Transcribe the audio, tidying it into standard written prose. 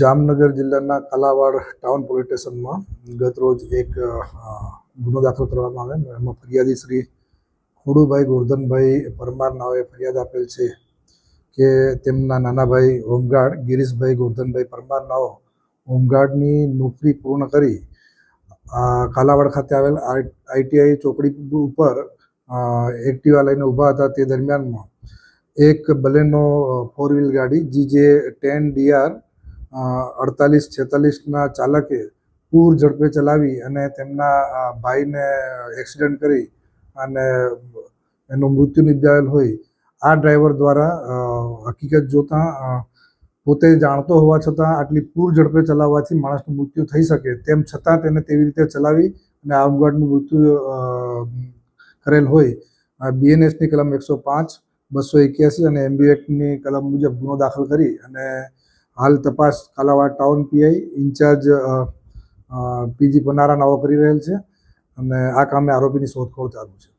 જામનગર જિલ્લાના Kalavad town police સ્ટેશનમાં ગતરોજ એક ગુનો દાખલ કરવામાં આવે એમાં ફરિયાદી શ્રી ખોડુભાઈ ગોરધનભાઈ પરમાર નાઓએ ફરિયાદ આપેલ છે કે તેમના નાના ભાઈ હોમગાર્ડ ગિરીશભાઈ ગોરધનભાઈ પરમાર નાઓ હોમગાર્ડની નોકરી પૂર્ણ કરી કાલાવાડ ખાતે આવેલ ITI ચોકડી ઉપર એક્ટિવા લઈને ઊભા હતા. તે દરમિયાનમાં એક બલેનો 4 વ્હીલ ગાડી GJ10DR 4846ના ચાલકે પૂર ઝડપે ચલાવી અને તેમના ભાઈને એક્સિડન્ટ કરી અને એનું મૃત્યુ નિપજાવેલ હોય. આ ડ્રાઈવર દ્વારા હકીકત જોતાં પોતે જાણતો હોવા છતાં આટલી પૂર ઝડપે ચલાવવાથી માણસનું મૃત્યુ થઈ શકે તેમ છતાં તેને તેવી રીતે ચલાવી અને આ હોમગાર્ડનું મૃત્યુ કરેલ હોય. BNSની કલમ 105, 281 અને MB એક્ટની કલમ મુજબ ગુનો દાખલ કરી અને હાલ તપાસ Kalavad town PI in-charge PG Panara નાઓ કરી રહેલ છે અને આ કામે આરોપીની શોધખોળ ચાલુ છે.